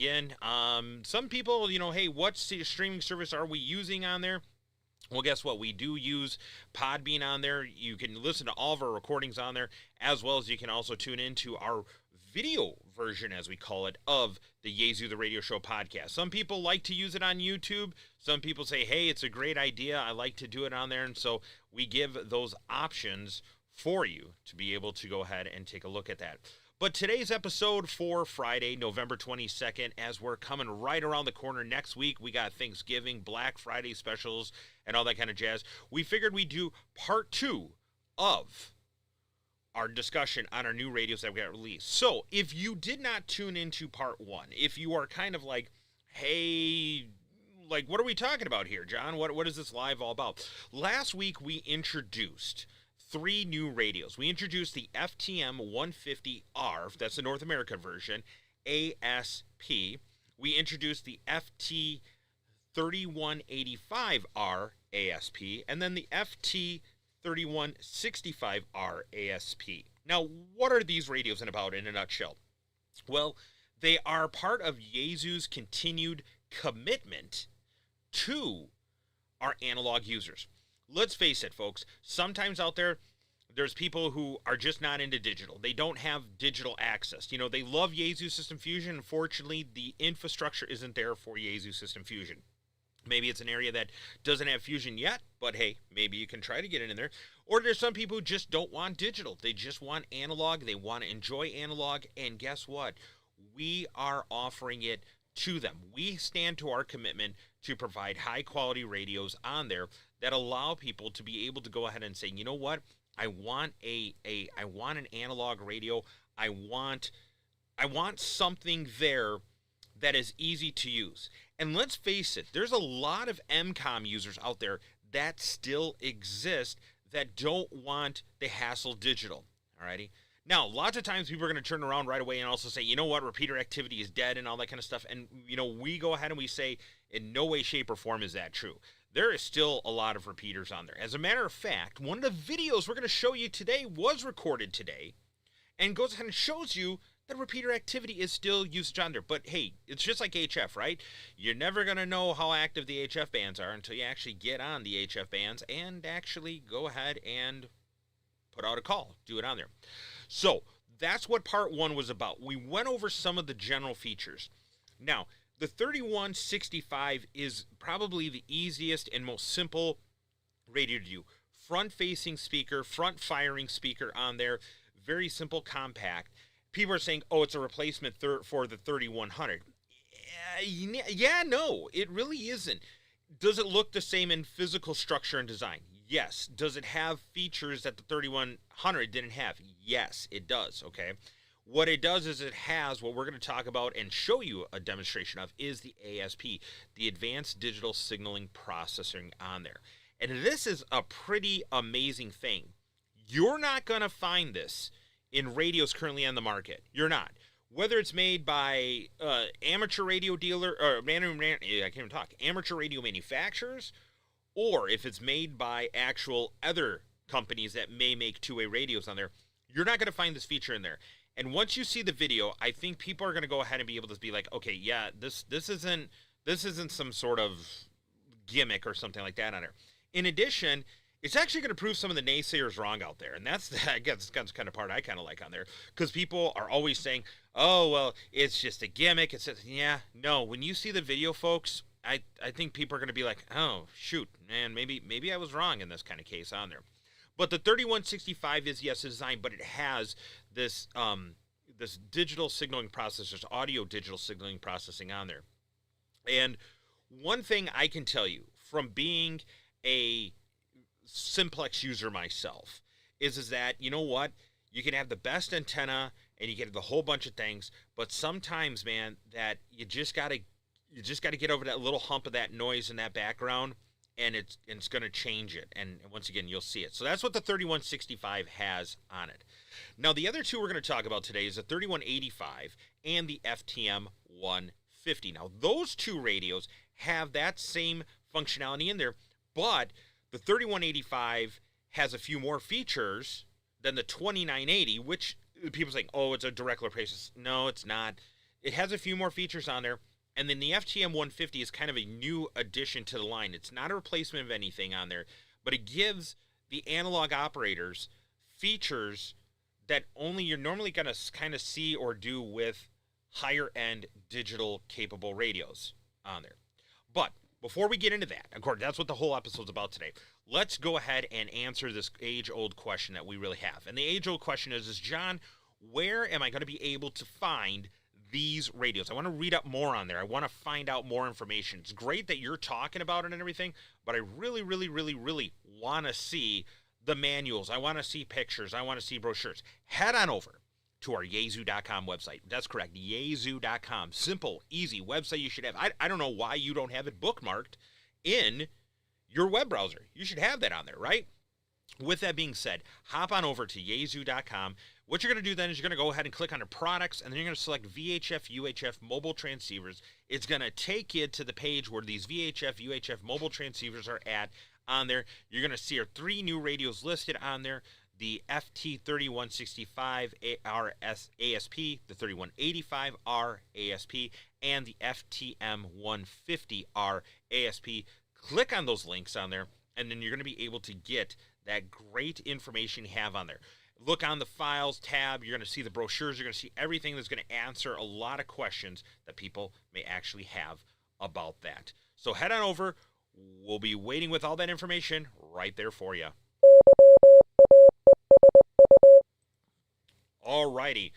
Again, some people, hey, what streaming service are we using on there? Well, guess what? We do use Podbean on there. You can listen to all of our recordings on there, as well as you can also tune into our video version, as we call it, of the Yaesu The Radio Show podcast. Some people like to use it on YouTube. Some people say, hey, it's a great idea. I like to do it on there. And so we give those options for you to be able to go ahead and take a look at that. But today's episode for Friday, November 22nd, as we're coming right around the corner next week, we got Thanksgiving, Black Friday specials, and all that kind of jazz. We figured we'd do part 2 of our discussion on our new radios that we got released. So if you did not tune into part 1, if you are kind of like, hey, like, what are we talking about here, John? What is this live all about? Last week we introduced 3 new radios. We introduced the FTM-150Rasp, that's the North America version, ASP. We introduced the FT-3185R ASP, and then the FT-3185R ASP. Now, what are these radios about in a nutshell? Well, they are part of Yaesu's continued commitment to our analog users. Let's face it, folks, sometimes out there's people who are just not into digital. They don't have digital access. They love Yaesu System Fusion. Unfortunately, the infrastructure isn't there for Yaesu System Fusion. Maybe it's an area that doesn't have Fusion yet, but hey, maybe you can try to get it in there. Or there's some people who just don't want digital. They just want analog. They want to enjoy analog. And guess what? We are offering it to them. We stand to our commitment to provide high-quality radios on there that allow people to be able to go ahead and say, you know what, I want an analog radio. I want something there that is easy to use. And let's face it, there's a lot of MCOM users out there that still exist that don't want the hassle digital. Alrighty. Now, lots of times people are going to turn around right away and also say, you know what, repeater activity is dead and all that kind of stuff. And, we go ahead and we say, in no way, shape, or form is that true. There is still a lot of repeaters on there. As a matter of fact, one of the videos we're going to show you today was recorded today and goes ahead and shows you that repeater activity is still used on there. But hey, it's just like HF, right? You're never going to know how active the HF bands are until you actually get on the HF bands and actually go ahead and put out a call, do it on there. So that's what part 1 was about. We went over some of the general features. Now, the 3165 is probably the easiest and most simple radio to do. Front-facing speaker, front-firing speaker on there. Very simple, compact. People are saying, oh, it's a replacement for the 3100. Yeah, no, it really isn't. Does it look the same in physical structure and design? Yes. Does it have features that the 3100 didn't have? Yes, it does, okay? What it does is it has what we're going to talk about and show you a demonstration of is the ASP, the Advanced Digital Signaling Processing on there. And this is a pretty amazing thing. You're not going to find this in radios currently on the market. You're not. Whether it's made by amateur radio dealer or I can't even talk, amateur radio manufacturers, or if it's made by actual other companies that may make two-way radios on there, you're not going to find this feature in there. And once you see the video, I think people are going to go ahead and be able to be like, okay, yeah, this isn't some sort of gimmick or something like that on there. In addition, it's actually going to prove some of the naysayers wrong out there. And that's kind of part I kind of like on there. Because people are always saying, oh, well, it's just a gimmick. It's just, yeah, no. When you see the video, folks, I think people are going to be like, oh, shoot, man, maybe I was wrong in this kind of case on there. But the 3165 is, yes, a design, but it has this this digital signaling processors, audio digital signaling processing on there. And one thing I can tell you from being a simplex user myself is that, you know what, you can have the best antenna and you get the whole bunch of things, but sometimes, man, that you just got to get over that little hump of that noise in that background, and it's going to change it. And once again, you'll see it. So that's what the 3165 has on it. Now, the other two we're going to talk about today is the 3185 and the FTM-150. Now, those two radios have that same functionality in there, but the 3185 has a few more features than the 2980, which people think, oh, it's a direct replacement. No, it's not. It has a few more features on there. And then the FTM-150 is kind of a new addition to the line. It's not a replacement of anything on there, but it gives the analog operators features that only you're normally going to kind of see or do with higher-end digital capable radios on there. But before we get into that, of course, that's what the whole episode's about today. Let's go ahead and answer this age-old question that we really have. And the age-old question is John, where am I going to be able to find these radios? I want to read up more on there. I want to find out more information. It's great that you're talking about it and everything, but I really, really, really, really want to see the manuals. I want to see pictures. I want to see brochures. Head on over to our Yaesu.com website. That's correct, Yaesu.com. Simple, easy website you should have. I don't know why you don't have it bookmarked in your web browser. You should have that on there, right? With that being said, hop on over to Yaesu.com. What you're going to do then is you're going to go ahead and click on the products, and then you're going to select VHF, UHF mobile transceivers. It's going to take you to the page where these VHF, UHF mobile transceivers are at on there. You're going to see our 3 new radios listed on there. The FT-3185Rasp, the 3185Rasp, and the FTM-150Rasp. Click on those links on there, and then you're going to be able to get that great information you have on there. Look on the Files tab. You're going to see the brochures. You're going to see everything that's going to answer a lot of questions that people may actually have about that. So head on over. We'll be waiting with all that information right there for you. Alrighty.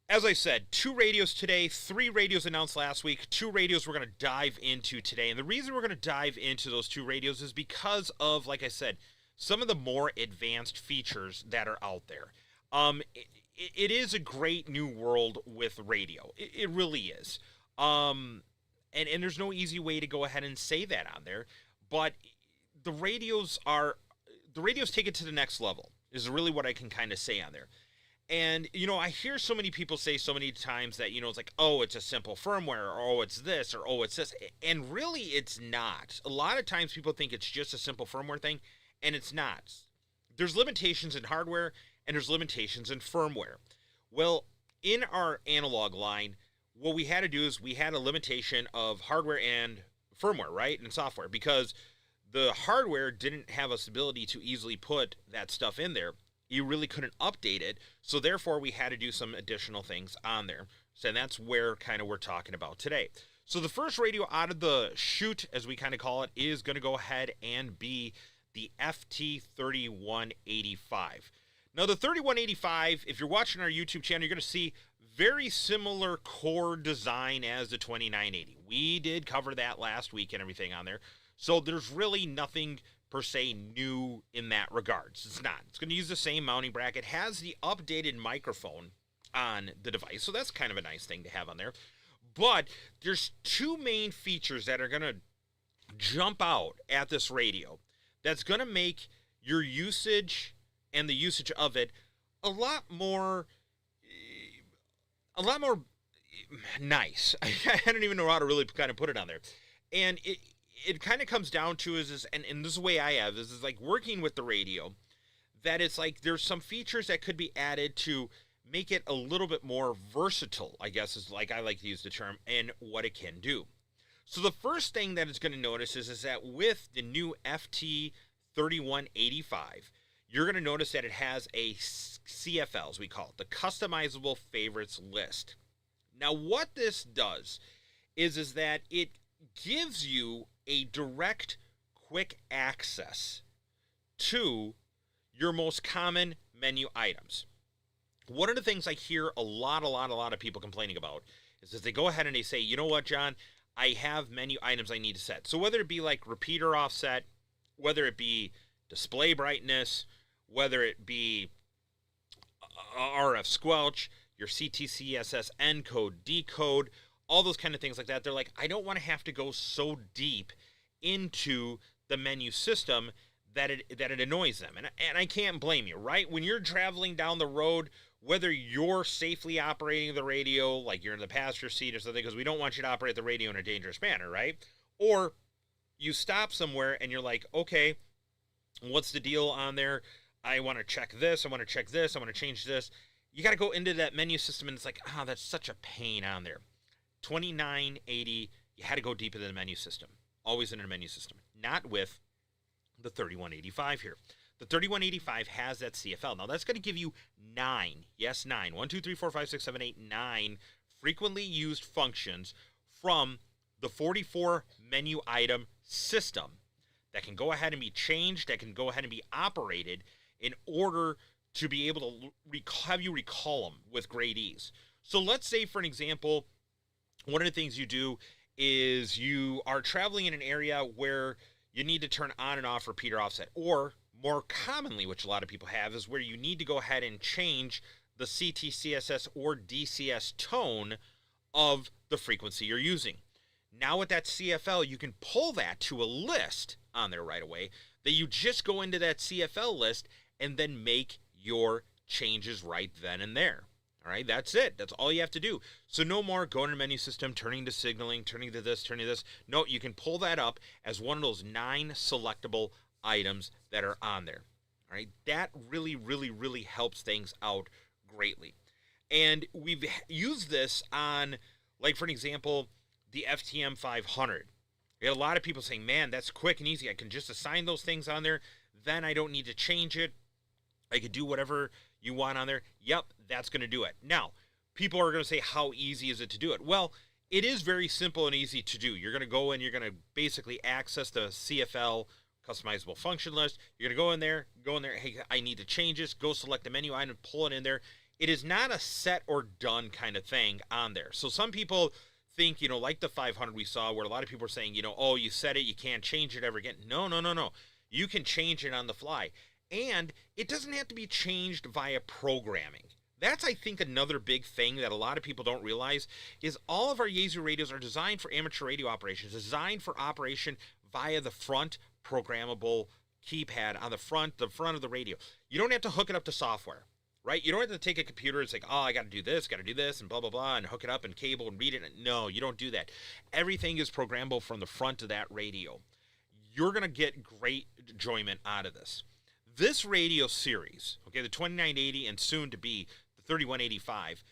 As I said, 2 radios today, 3 radios announced last week, 2 radios we're going to dive into today. And the reason we're going to dive into those 2 radios is because of, like I said, some of the more advanced features that are out there. It is a great new world with radio. It really is. And there's no easy way to go ahead and say that on there. But the radios take it to the next level, is really what I can kind of say on there. And, I hear so many people say so many times that, it's like, oh, it's a simple firmware, or oh, it's this, or oh, it's this. And really, it's not. A lot of times people think it's just a simple firmware thing, and it's not. There's limitations in hardware, and there's limitations in firmware. Well, in our analog line, what we had to do is we had a limitation of hardware and firmware, right, and software, because the hardware didn't have us ability to easily put that stuff in there. You really couldn't update it, so therefore we had to do some additional things on there. So that's where kind of we're talking about today. So the first radio out of the chute, as we kind of call it, is going to go ahead and be the FT-3185. Now the 3185, if you're watching our YouTube channel, you're going to see very similar core design as the 2980. We did cover that last week and everything on there. So there's really nothing per se new in that regards. It's not. It's going to use the same mounting bracket. It has the updated microphone on the device, so that's kind of a nice thing to have on there. But there's 2 main features that are going to jump out at this radio that's going to make your usage and the usage of it a lot more nice. I don't even know how to really kind of put it on there. And it kind of comes down to and this is the way I have is like working with the radio, that it's like there's some features that could be added to make it a little bit more versatile, I guess is like I like to use the term, and what it can do. So the first thing that it's going to notice is that with the new FT-3185, you're going to notice that it has a CFL, as we call it, the Customizable Favorites List. Now what this does is that it gives you a direct, quick access to your most common menu items. One of the things I hear a lot of people complaining about is that they go ahead and they say, you know what, John, I have menu items I need to set. So whether it be like repeater offset, whether it be display brightness, whether it be RF squelch, your CTCSS encode, decode, all those kind of things like that. They're like, I don't want to have to go so deep into the menu system that it annoys them. And I can't blame you, right? When you're traveling down the road, whether you're safely operating the radio, like you're in the passenger seat or something, because we don't want you to operate the radio in a dangerous manner, right? Or you stop somewhere and you're like, okay, what's the deal on there? I want to check this. I want to check this. I want to change this. you got to go into that menu system, and it's like, that's such a pain on there. 2980, you had to go deep into the menu system. Always in a menu system. Not with the 3185 here. The 3185 has that CFL. Now, that's going to give you 9, yes, 9, 1, 2, 3, 4, 5, 6, 7, 8, 9 frequently used functions from the 44 menu item system that can go ahead and be changed, that can go ahead and be operated in order to be able to have you recall them with great ease. So let's say, for an example, one of the things you do is you are traveling in an area where you need to turn on and off repeater offset, or more commonly, which a lot of people have, is where you need to go ahead and change the CT/CSS or DCS tone of the frequency you're using. Now with that CFL, you can pull that to a list on there right away, that you just go into that CFL list and then make your changes right then and there. All right, that's it. That's all you have to do. So no more going to the menu system, turning to signaling, turning to this, turning to this. No, you can pull that up as one of those 9 selectable items that are on there. All right, that really, really, really helps things out greatly. And we've used this on, like, for an example, the FTM-500. We had a lot of people saying, man, that's quick and easy. I can just assign those things on there. Then I don't need to change it. I could do whatever you want on there. Yep, that's going to do it. Now, people are going to say, how easy is it to do it? Well, it is very simple and easy to do. You're going to go in, you're going to basically access the CFL customizable function list. You're going to go in there, hey, I need to change this, go select the menu item, pull it in there. It is not a set or done kind of thing on there. So some people think, like the 500 we saw, where a lot of people are saying, oh, you set it, you can't change it ever again. No. You can change it on the fly. And it doesn't have to be changed via programming. That's, I think, another big thing that a lot of people don't realize is all of our Yaesu radios are designed for amateur radio operations, designed for operation via the front programmable keypad on the front of the radio. You don't have to hook it up to software, right? You don't have to take a computer and say, I got to do this, and blah, blah, blah, and hook it up and cable and read it. No, you don't do that. Everything is programmable from the front of that radio. You're going to get great enjoyment out of this. This radio series, okay, the 2980 and soon to be the 3185,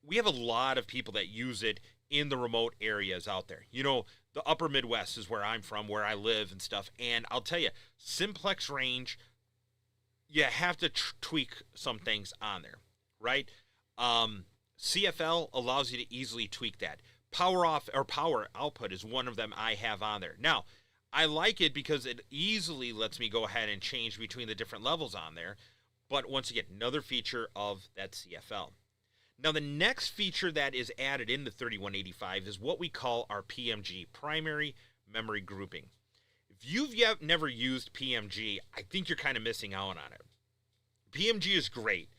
we have a lot of people that use it in the remote areas out there. The upper Midwest is where I'm from, where I live and stuff. And I'll tell you, simplex range, you have to tweak some things on there, right? CFL allows you to easily tweak that. Power off or power output is one of them I have on there. Now, I like it because it easily lets me go ahead and change between the different levels on there. But once again, another feature of that CFL. Now, the next feature that is added in the 3185 is what we call our PMG, Primary Memory Grouping. If you've never used PMG, I think you're kind of missing out on it. PMG is great.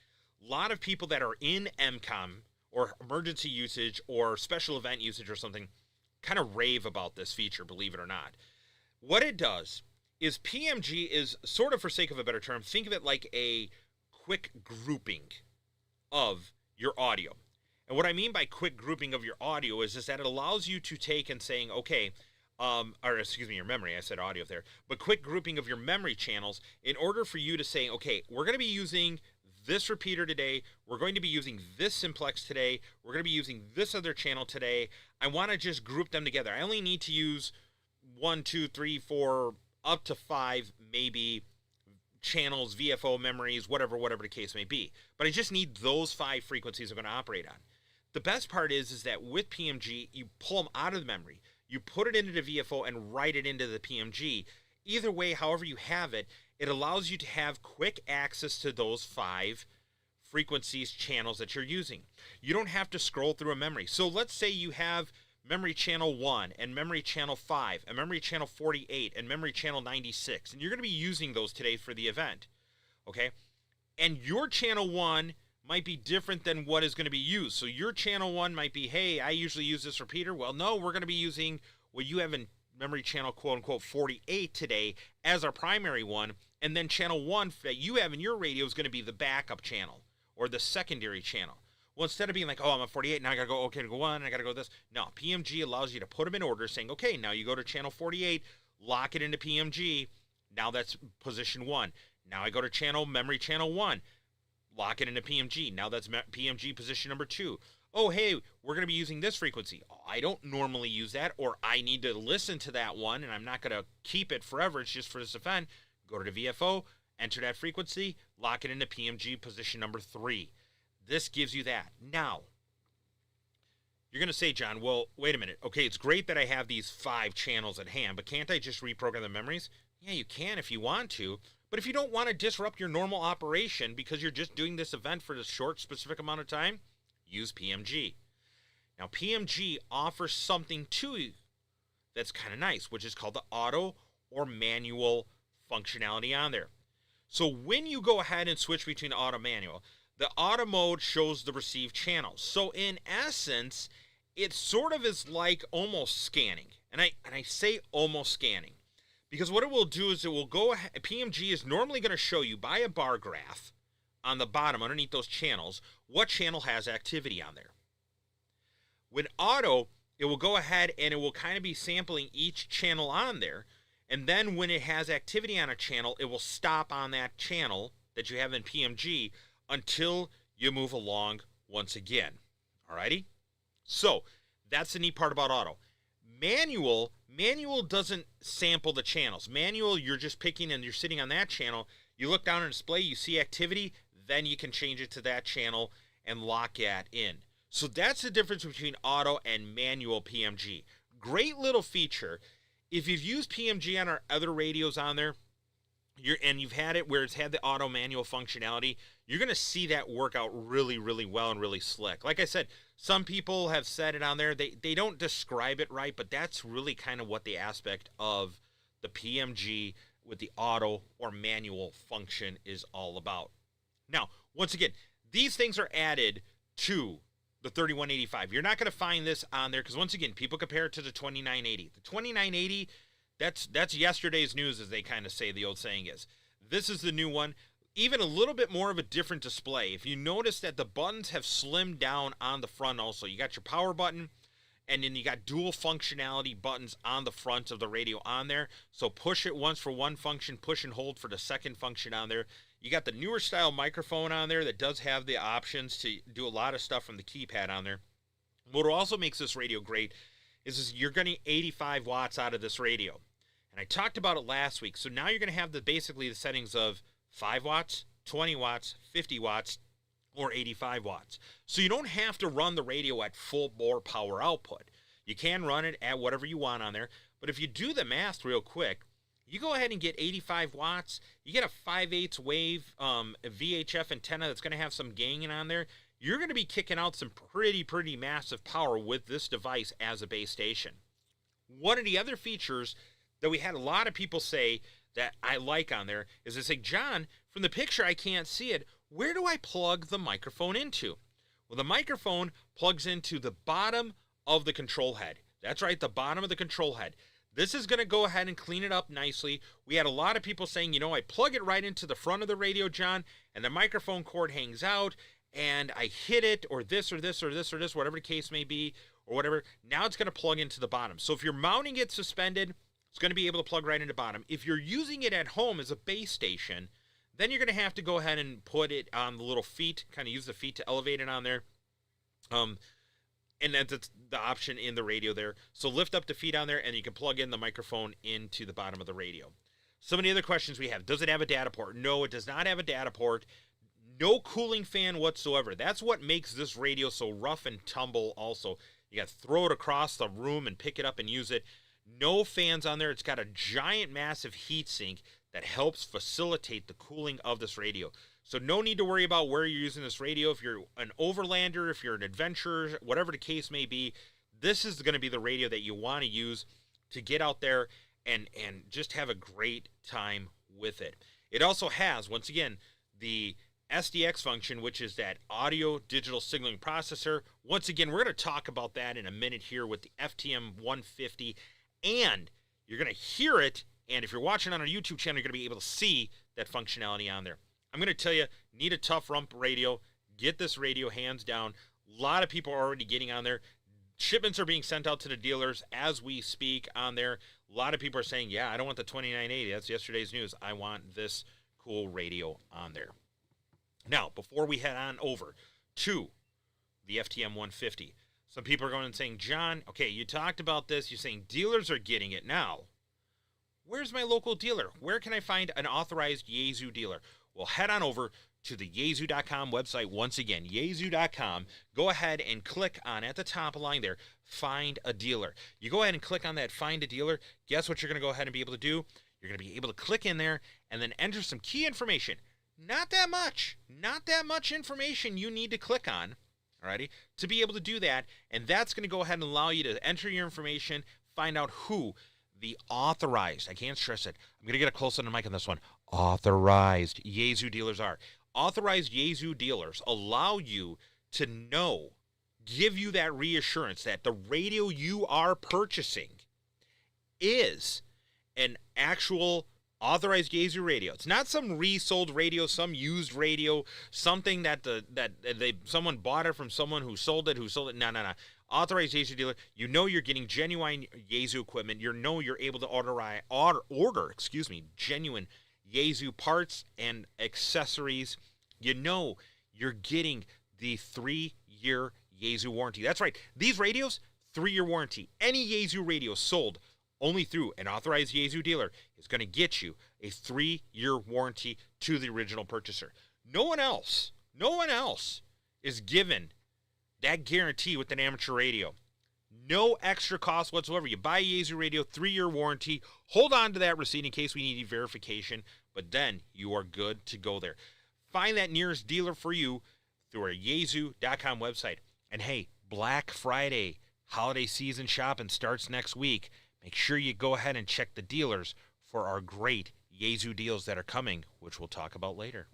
A lot of people that are in MCOM or emergency usage or special event usage or something kind of rave about this feature, believe it or not. What it does is PMG is, sort of for sake of a better term, think of it like a quick grouping of your audio. And what I mean by quick grouping of your audio is that it allows you to take and saying, okay, your memory, I said audio there, but quick grouping of your memory channels in order for you to say, okay, we're going to be using this repeater today, we're going to be using this simplex today, we're going to be using this other channel today. I want to just group them together. I only need to use 1, 2, 3, 4, up to 5, maybe channels, VFO memories, whatever the case may be. But I just need those 5 frequencies I'm going to operate on. The best part is that with PMG, you pull them out of the memory, you put it into the VFO and write it into the PMG. Either way, however you have it, it allows you to have quick access to those 5 frequencies, channels that you're using. You don't have to scroll through a memory. So let's say you have memory channel 1 and memory channel 5 and memory channel 48 and memory channel 96, and you're going to be using those today for the event, okay? And your channel 1 might be different than what is going to be used. So your channel 1 might be, hey, I usually use this repeater. Well, no, we're going to be using what you have in memory channel quote unquote 48 today as our primary one, and then channel 1 that you have in your radio is going to be the backup channel or the secondary channel. Well, instead of being like, I'm at 48, now I got to go, okay, to go 1, I got to go this. No, PMG allows you to put them in order saying, okay, now you go to channel 48, lock it into PMG. Now that's position 1. Now I go to memory channel 1. lock it into PMG. Now that's PMG position number 2. Oh, hey, we're going to be using this frequency. Oh, I don't normally use that, or I need to listen to that one, and I'm not going to keep it forever. It's just for this event. Go to the VFO, enter that frequency, lock it into PMG position number 3. This gives you that. Now, you're going to say, John, well, wait a minute. Okay, it's great that I have these 5 channels at hand, but can't I just reprogram the memories? Yeah, you can if you want to. But if you don't want to disrupt your normal operation because you're just doing this event for this short, specific amount of time, use PMG. Now, PMG offers something to you that's kind of nice, which is called the auto or manual functionality on there. So when you go ahead and switch between auto and manual, the auto mode shows the received channels. So in essence, it sort of is like almost scanning. And I say almost scanning because what it will do is it will go ahead, PMG is normally going to show you by a bar graph on the bottom underneath those channels what channel has activity on there. When auto, it will go ahead and it will kind of be sampling each channel on there, and then when it has activity on a channel, it will stop on that channel that you have in PMG until you move along once again. Alrighty? So that's the neat part about auto. Manual doesn't sample the channels. Manual, you're just picking and you're sitting on that channel. You look down on the display, you see activity, then you can change it to that channel and lock it in. So that's the difference between auto and manual PMG. Great little feature. If you've used PMG on our other radios on there, and you've had it where it's had the auto manual functionality, you're going to see that work out really, really well and really slick. Like I said, some people have said it on there. They don't describe it right, but that's really kind of what the aspect of the PMG with the auto or manual function is all about. Now, once again, these things are added to the 3185. You're not going to find this on there because, once again, people compare it to the 2980. The 2980, that's yesterday's news, as they kind of say, the old saying is. This is the new one. Even a little bit more of a different display. If you notice that the buttons have slimmed down on the front also. You got your power button, and then you got dual functionality buttons on the front of the radio on there. So push it once for one function, push and hold for the second function on there. You got the newer style microphone on there that does have the options to do a lot of stuff from the keypad on there. What also makes this radio great is you're getting 85 watts out of this radio. And I talked about it last week. So now you're going to have basically the settings of 5 watts, 20 watts, 50 watts, or 85 watts. So you don't have to run the radio at full bore power output. You can run it at whatever you want on there. But if you do the math real quick, you go ahead and get 85 watts. You get a 5/8 wave VHF antenna that's going to have some ganging on there. You're going to be kicking out some pretty massive power with this device as a base station. One of the other features that we had a lot of people say that I like on there is they say, John, from the picture I can't see it. Where do I plug the microphone into? Well, the microphone plugs into the bottom of the control head. That's right, the bottom of the control head. This is going to go ahead and clean it up nicely. We had a lot of people saying, I plug it right into the front of the radio, John, and the microphone cord hangs out, and I hit it, or this, or this, or this, or this, whatever the case may be, or whatever. Now it's going to plug into the bottom. So if you're mounting it suspended, it's going to be able to plug right into the bottom. If you're using it at home as a base station, then you're going to have to go ahead and put it on the little feet, kind of use the feet to elevate it on there. And that's the option in the radio there. So lift up the feet on there, and you can plug in the microphone into the bottom of the radio. Some of the other questions we have. Does it have a data port? No, it does not have a data port. No cooling fan whatsoever. That's what makes this radio so rough and tumble also. You got to throw it across the room and pick it up and use it. No fans on there. It's got a giant, massive heat sink that helps facilitate the cooling of this radio. So no need to worry about where you're using this radio. If you're an overlander, if you're an adventurer, whatever the case may be, this is going to be the radio that you want to use to get out there and just have a great time with it. It also has, once again, the SDX function, which is that audio digital signaling processor. Once again, we're going to talk about that in a minute here with the FTM-150, and you're going to hear it, and if you're watching on our YouTube channel, you're going to be able to see that functionality on there. I'm going to tell you, need a tough rump radio, get this radio hands down. A lot of people are already getting on there. Shipments are being sent out to the dealers as we speak on there. A lot of people are saying, yeah, I don't want the 2980. That's yesterday's news. I want this cool radio on there. Now, before we head on over to the FTM-150, some people are going and saying, John, okay, you talked about this. You're saying dealers are getting it now. Where's my local dealer? Where can I find an authorized Yaesu dealer? Well, head on over to the Yaesu.com website once again, Yaesu.com. Go ahead and click on, at the top of the line there, Find a Dealer. You go ahead and click on that Find a Dealer. Guess what you're going to go ahead and be able to do? You're going to be able to click in there and then enter some key information. Not that much information you need to click on, alrighty, to be able to do that. And that's going to go ahead and allow you to enter your information, find out who the authorized, I can't stress it, I'm going to get a close on the mic on this one, authorized Yaesu dealers are. Authorized Yaesu dealers allow you to know, give you that reassurance that the radio you are purchasing is an actual authorized Yaesu radio. It's not some resold radio, some used radio, something that someone bought it from someone who sold it. No. Authorized Yaesu dealer, you know you're getting genuine Yaesu equipment. You know you're able to order genuine Yaesu parts and accessories. You know you're getting the 3-year Yaesu warranty. That's right. These radios, 3-year warranty. Any Yaesu radio sold only through an authorized Yaesu dealer is going to get you a 3-year warranty to the original purchaser. No one else is given that guarantee with an amateur radio. No extra cost whatsoever. You buy a Yaesu radio, 3-year warranty. Hold on to that receipt in case we need verification, but then you are good to go there. Find that nearest dealer for you through our Yaesu.com website. And hey, Black Friday holiday season shopping starts next week. Make sure you go ahead and check the dealers for our great Yaesu deals that are coming, which we'll talk about later.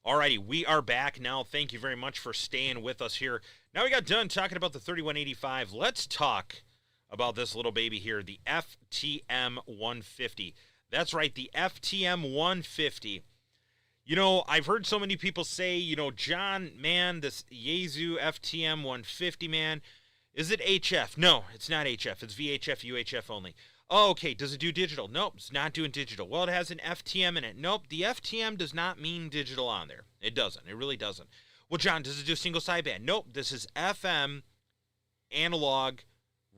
Alrighty, we are back now. Thank you very much for staying with us here. Now we got done talking about the 3185. Let's talk about this little baby here, the FTM-150. That's right, the FTM-150. You know, I've heard so many people say, you know, John, man, this Yaesu FTM-150, man, is it HF? No, it's not HF. It's VHF, UHF only. Oh, okay, does it do digital? Nope, it's not doing digital. Well, it has an FTM in it. Nope, the FTM does not mean digital on there. It doesn't. It really doesn't. Well, John, does it do single sideband? Nope, this is FM analog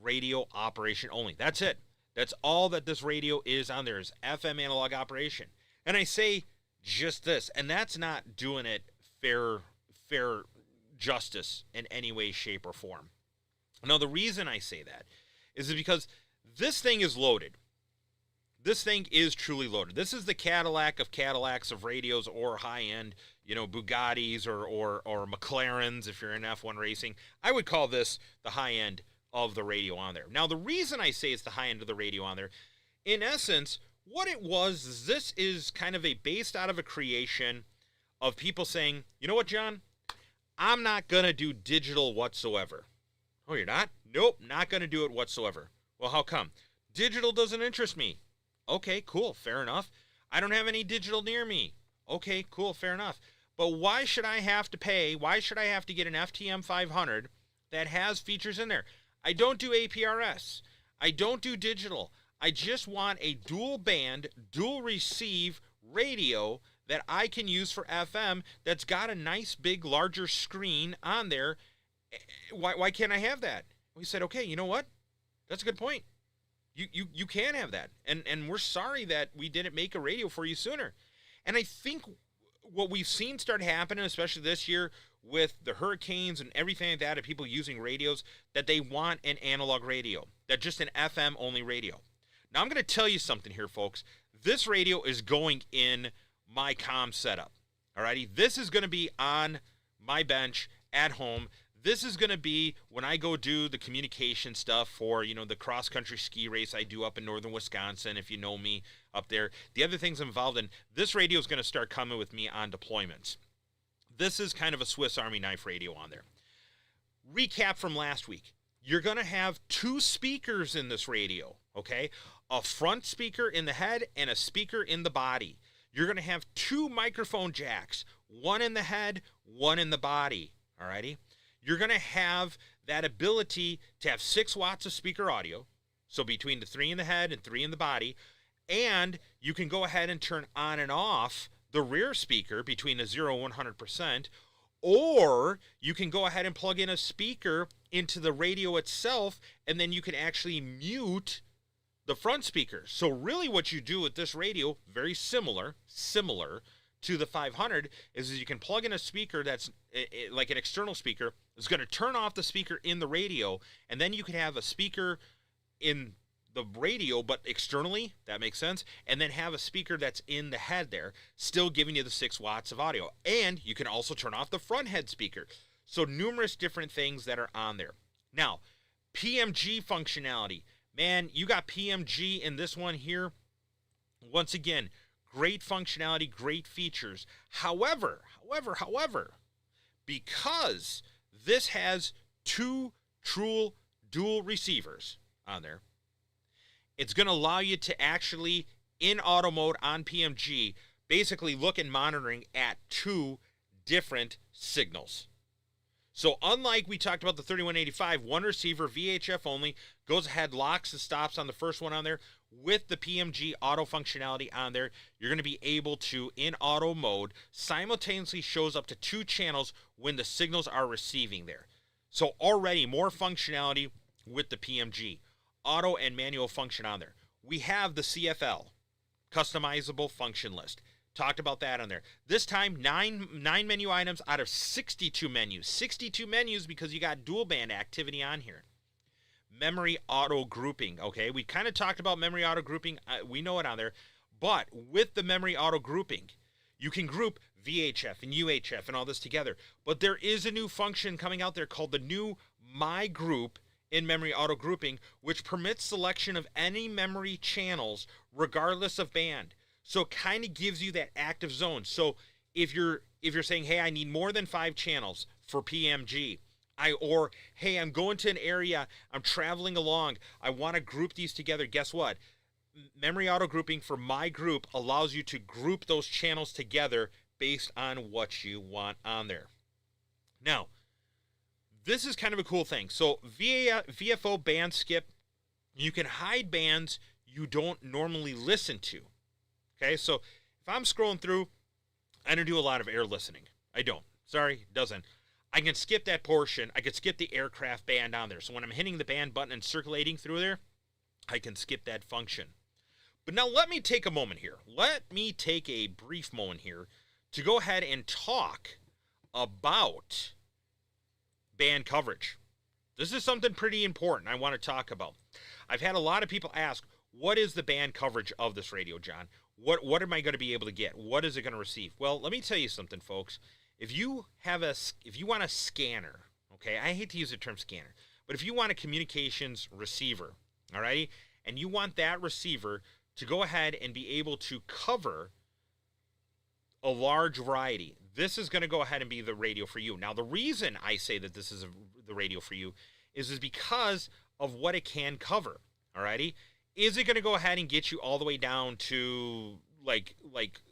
radio operation only. That's it. That's all that this radio is on there is FM analog operation. And I say just this, and that's not doing it fair justice in any way, shape, or form. Now, the reason I say that is because this thing is loaded. This thing is truly loaded. This is the Cadillac of Cadillacs of radios, or high-end, you know, Bugattis or McLarens if you're in F1 racing. I would call this the high-end of the radio on there. Now, the reason I say it's the high-end of the radio on there, in essence, what it was is this is kind of based out of a creation of people saying, you know what, John? I'm not going to do digital whatsoever. Oh, you're not? Nope, not going to do it whatsoever. Well, how come? Digital doesn't interest me. Okay, cool, fair enough. I don't have any digital near me. Okay, cool, fair enough. But why should I have to pay? Why should I have to get an FTM 500 that has features in there? I don't do APRS. I don't do digital. I just want a dual band, dual receive radio that I can use for FM that's got a nice big larger screen on there. Why can't I have that? We said, okay, you know what? That's a good point. You can have that. And we're sorry that we didn't make a radio for you sooner. And I think what we've seen start happening, especially this year with the hurricanes and everything like that, and people using radios, that they want an analog radio, that just an FM only radio. Now I'm going to tell you something here, folks. This radio is going in my comm setup. Alrighty, this is going to be on my bench at home. This is going to be when I go do the communication stuff for, you know, the cross-country ski race I do up in northern Wisconsin, if you know me up there. The other things I'm involved in, this radio is going to start coming with me on deployments. This is kind of a Swiss Army knife radio on there. Recap from last week. You're going to have 2 speakers in this radio, okay? A front speaker in the head and a speaker in the body. You're going to have 2 microphone jacks, one in the head, one in the body, alrighty? You're going to have that ability to have 6 watts of speaker audio, so between the 3 in the head and 3 in the body, and you can go ahead and turn on and off the rear speaker between a 0 and 100%, or you can go ahead and plug in a speaker into the radio itself, and then you can actually mute the front speaker. So really what you do with this radio, very similar to the 500, is you can plug in a speaker that's like an external speaker. It's going to turn off the speaker in the radio, and then you can have a speaker in the radio, but externally, that makes sense, and then have a speaker that's in the head there, still giving you the 6 watts of audio. And you can also turn off the front head speaker. So numerous different things that are on there. Now, PMG functionality. Man, you got PMG in this one here. Once again, great functionality, great features. However, because this has 2 true dual receivers on there, it's going to allow you to actually, in auto mode on PMG, basically look and monitoring at 2 different signals. So unlike we talked about the 3185, one receiver, VHF only, goes ahead, locks and stops on the first one on there. With the PMG auto functionality on there, you're going to be able to, in auto mode, simultaneously shows up to 2 channels when the signals are receiving there. So already more functionality with the PMG. Auto and manual function on there. We have the CFL, customizable function list. Talked about that on there. This time, nine menu items out of 62 menus. 62 menus because you got dual band activity on here. Memory auto grouping, okay? We kind of talked about memory auto grouping. We know it on there. But with the memory auto grouping, you can group VHF and UHF and all this together. But there is a new function coming out there called the new My Group in memory auto grouping, which permits selection of any memory channels regardless of band. So it kind of gives you that active zone. So if you're saying, hey, I need more than 5 channels for PMG, or hey, I'm going to an area, I'm traveling along, I want to group these together, guess what? Memory auto grouping for My Group allows you to group those channels together based on what you want on there. Now, this is kind of a cool thing. So VFO band skip, you can hide bands you don't normally listen to. Okay, so if I'm scrolling through, I don't do a lot of air listening. I don't. Sorry, doesn't. I can skip that portion. I can skip the aircraft band on there. So when I'm hitting the band button and circulating through there, I can skip that function. But now let me take a moment here. Let me take a brief moment here to go ahead and talk about band coverage. This is something pretty important I want to talk about. I've had a lot of people ask, what is the band coverage of this radio, John? What am I going to be able to get? What is it going to receive? Well, let me tell you something, folks. If you want a scanner, okay, I hate to use the term scanner, but if you want a communications receiver, all right, and you want that receiver to go ahead and be able to cover a large variety, this is going to go ahead and be the radio for you. Now, the reason I say that this is the radio for you is because of what it can cover, all righty? Is it going to go ahead and get you all the way down to like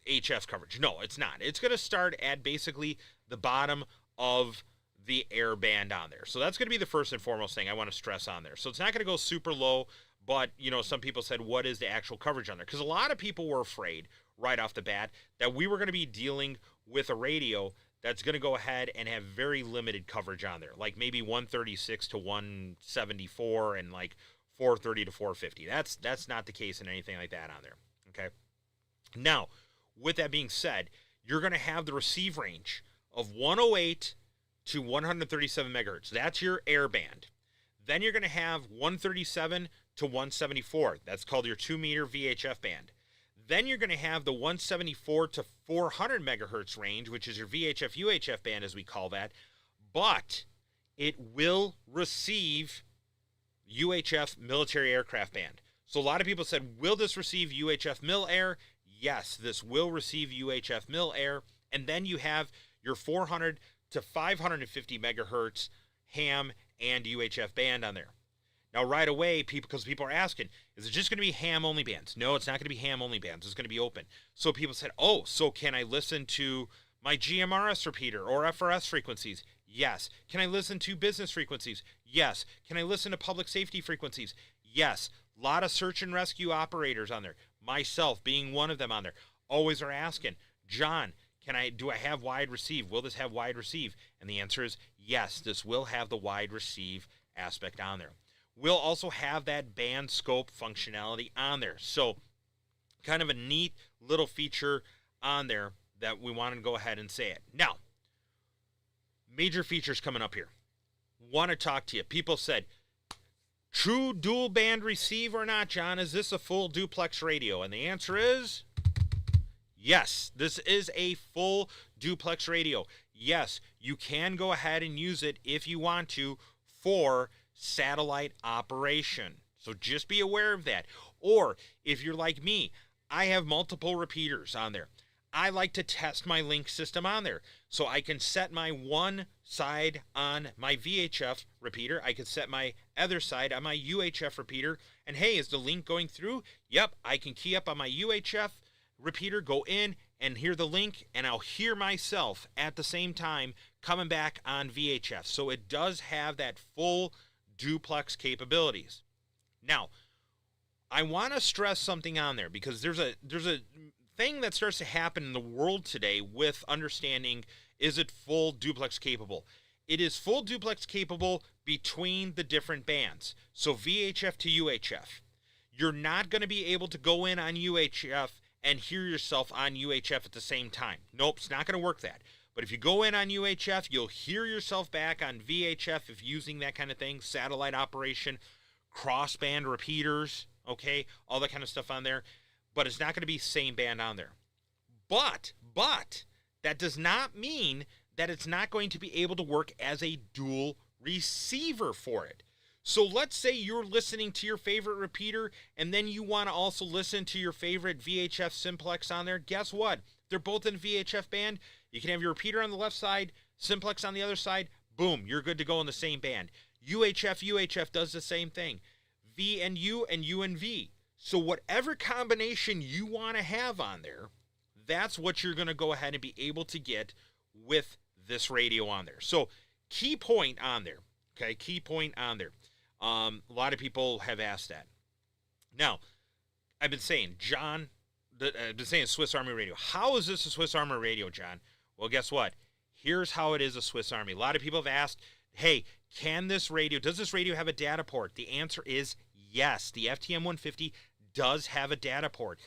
HF coverage? No, it's not. It's going to start at basically the bottom of the air band on there. So that's going to be the first and foremost thing I want to stress on there. So it's not going to go super low, but, you know, some people said, what is the actual coverage on there? Because a lot of people were afraid right off the bat that we were going to be dealing with a radio that's going to go ahead and have very limited coverage on there, like maybe 136 to 174 and like 430 to 450. That's not the case in anything like that on there, okay? Now, with that being said, you're going to have the receive range of 108 to 137 megahertz. That's your air band. Then you're going to have 137 to 174. That's called your 2-meter VHF band. Then you're going to have the 174 to 400 megahertz range, which is your VHF UHF band, as we call that. But it will receive UHF military aircraft band. So a lot of people said, will this receive UHF mil air? Yes, this will receive UHF mil air. And then you have your 400 to 550 megahertz ham and UHF band on there. Now, right away, because people are asking, is it just going to be ham-only bands? No, it's not going to be ham-only bands. It's going to be open. So people said, oh, so can I listen to my GMRS repeater or FRS frequencies? Yes. Can I listen to business frequencies? Yes. Can I listen to public safety frequencies? Yes. A lot of search and rescue operators on there. Myself being one of them on there. Always are asking, John, do I have wide receive? Will this have wide receive? And the answer is yes, this will have the wide receive aspect on there. We'll also have that band scope functionality on there. So kind of a neat little feature on there that we want to go ahead and say it. Now, major features coming up here. Want to talk to you. People said, true dual band receive or not, John? Is this a full duplex radio? And the answer is yes, this is a full duplex radio. Yes, you can go ahead and use it if you want to for satellite operation. So just be aware of that. Or if you're like me, I have multiple repeaters on there. I like to test my link system on there. So I can set my one side on my VHF repeater. I can set my other side on my UHF repeater. And hey, is the link going through? Yep, I can key up on my UHF repeater, go in and hear the link, and I'll hear myself at the same time coming back on VHF. So it does have that full duplex capabilities. Now, I want to stress something on there because there's a thing that starts to happen in the world today with understanding, is it full duplex capable? It is full duplex capable between the different bands. So VHF to UHF. You're not going to be able to go in on UHF and hear yourself on UHF at the same time. Nope, it's not going to work that. But if you go in on UHF, you'll hear yourself back on VHF if using that kind of thing, satellite operation, crossband repeaters, okay, all that kind of stuff on there. But it's not going to be same band on there. But that does not mean that it's not going to be able to work as a dual receiver for it. So let's say you're listening to your favorite repeater and then you want to also listen to your favorite VHF simplex on there. Guess what? They're both in VHF band. You can have your repeater on the left side, simplex on the other side. Boom, you're good to go in the same band. UHF does the same thing. V and U and V. So whatever combination you want to have on there, that's what you're going to go ahead and be able to get with this radio on there. So key point on there, okay? Key point on there. A lot of people have asked that. Now, I've been saying, John, I've been saying Swiss Army radio. How is this a Swiss Army radio, John? Well, guess what? Here's how it is a Swiss Army. A lot of people have asked, hey, does this radio have a data port? The answer is yes. The FTM-150 does have a data port.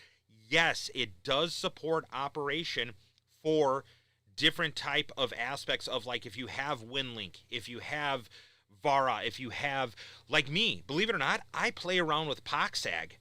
Yes, it does support operation for different type of aspects of, like, if you have WinLink, if you have Vara, if you have, like me, believe it or not, I play around with POXAG.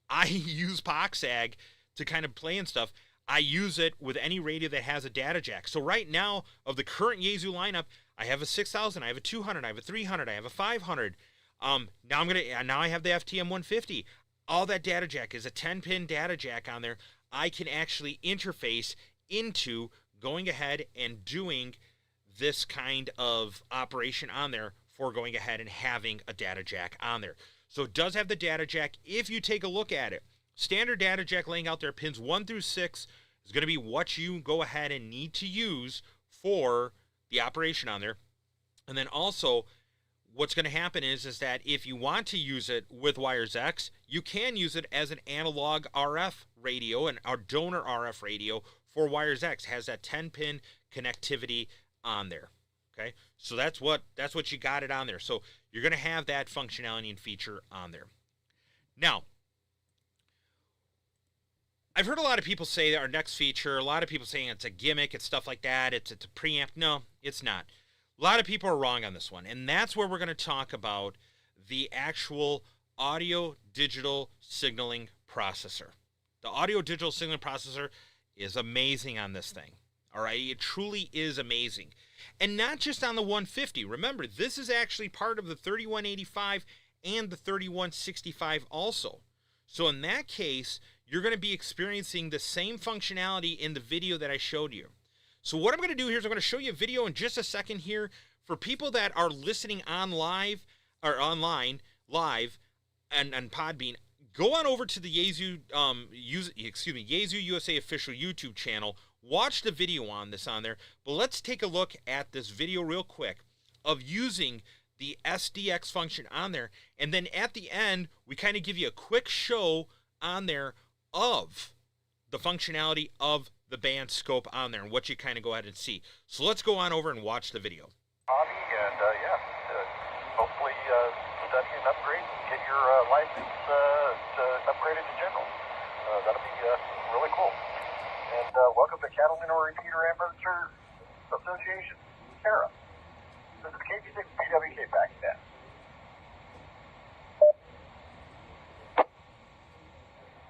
I use POXAG to kind of play and stuff. I use it with any radio that has a data jack. So right now, of the current Yaesu lineup, I have a 6000, I have a 200, I have a 300, I have a 500. Now I have the FTM-150. All that data jack is a 10-pin data jack on there. I can actually interface into going ahead and doing this kind of operation on there for going ahead and having a data jack on there. So it does have the data jack. If you take a look at it, standard data jack laying out there, pins 1 through 6 is going to be what you go ahead and need to use for the operation on there. And then also, what's going to happen is that if you want to use it with wires X, you can use it as an analog RF radio, our donor RF radio for wires X. It has that 10-pin connectivity on there. Okay, so that's what you got it on there. So you're going to have that functionality and feature on there. Now, I've heard a lot of people say that our next feature, a lot of people saying it's a gimmick, it's stuff like that, it's a preamp. No, it's not. A lot of people are wrong on this one, and that's where we're going to talk about the actual audio digital signaling processor. The audio digital signaling processor is amazing on this thing. All right, it truly is amazing. And not just on the 150. Remember, this is actually part of the 3185 and the 3165 also. So in that case, you're going to be experiencing the same functionality in the video that I showed you. So what I'm going to do here is I'm going to show you a video in just a second here for people that are listening online live and Podbean. Go on over to the Yaesu USA official YouTube channel. Watch the video on this on there. But let's take a look at this video real quick of using the SDX function on there. And then at the end, we kind of give you a quick show on there of the functionality of the band scope on there and what you kind of go ahead and see. So let's go on over and watch the video. Hobby and hopefully study and upgrade and get your license upgraded to general. That'll be really cool. And welcome to Catalina Repeater Amateur Association, Sarah. This is KG6 PWK back then.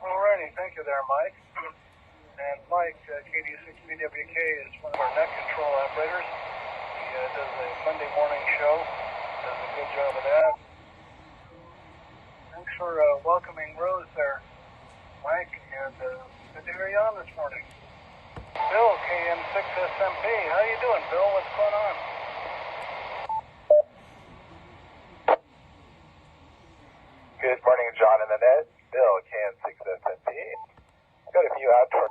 Alrighty, thank you there, Mike. And Mike, KD6 PWK is one of our net control operators. He does a Monday morning show, does a good job of that. Thanks for welcoming Rose there, Mike, and good to hear you on this morning. Bill, KM6SMP, how you doing, Bill? What's going on? Good morning, John and Annette. Bill, KM6SMP. Got a few out for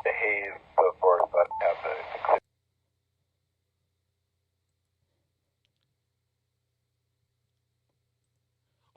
the haze, so forth, but have the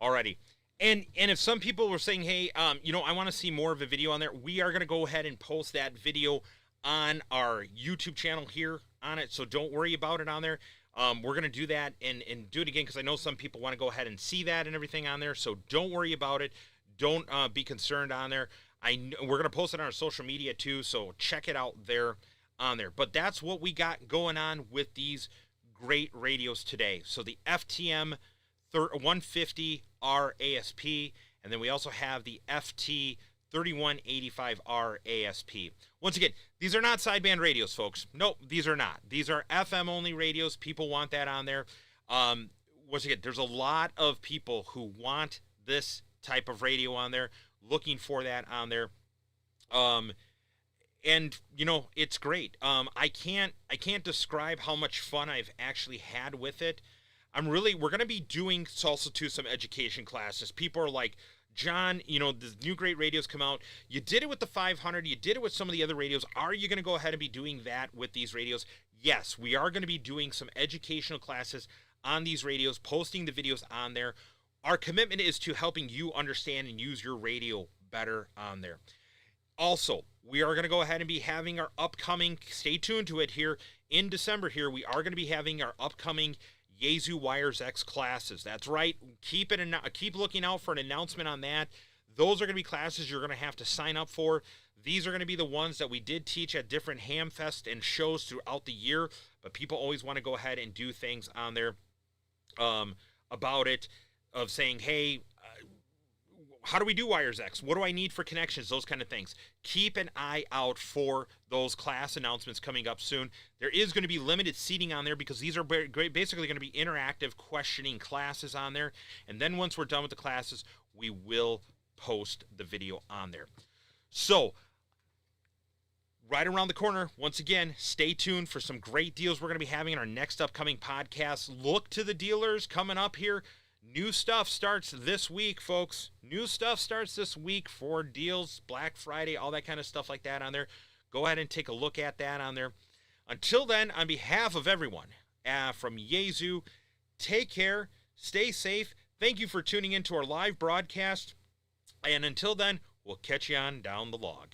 Alrighty. And if some people were saying, hey, I want to see more of a video on there, we are going to go ahead and post that video on our YouTube channel here on it, so don't worry about it on there. We're going to do that and do it again because I know some people want to go ahead and see that and everything on there, so don't worry about it. Don't be concerned on there. We're going to post it on our social media too, so check it out there on there. But that's what we got going on with these great radios today. So the FTM-150Rasp, and then we also have the FT-3185Rasp. Once again, these are not sideband radios, folks. Nope, these are not. These are FM-only radios. People want that on there. Once again, there's a lot of people who want this type of radio on there, looking for that on there. And it's great. I can't describe how much fun I've actually had with it. We're going to be doing also too some education classes. People are like, John, the new great radios come out. You did it with the 500. You did it with some of the other radios. Are you going to go ahead and be doing that with these radios? Yes, we are going to be doing some educational classes on these radios, posting the videos on there. Our commitment is to helping you understand and use your radio better on there. Also, we are going to go ahead and be having our upcoming, stay tuned to it here, in December here, we are going to be having our upcoming Yaesu Wires X classes. That's right. Keep looking out for an announcement on that. Those are going to be classes you're going to have to sign up for. These are going to be the ones that we did teach at different Hamfest and shows throughout the year, but people always want to go ahead and do things on there about it, of saying, hey, how do we do Wires X? What do I need for connections? Those kind of things. Keep an eye out for those class announcements coming up soon. There is going to be limited seating on there because these are basically going to be interactive questioning classes on there. And then once we're done with the classes, we will post the video on there. So, right around the corner, once again, stay tuned for some great deals we're going to be having in our next upcoming podcast. Look to the dealers coming up here. New stuff starts this week, folks. New stuff starts this week for deals, Black Friday, all that kind of stuff like that on there. Go ahead and take a look at that on there. Until then, on behalf of everyone from Yaesu, take care, stay safe. Thank you for tuning in to our live broadcast. And until then, we'll catch you on down the log.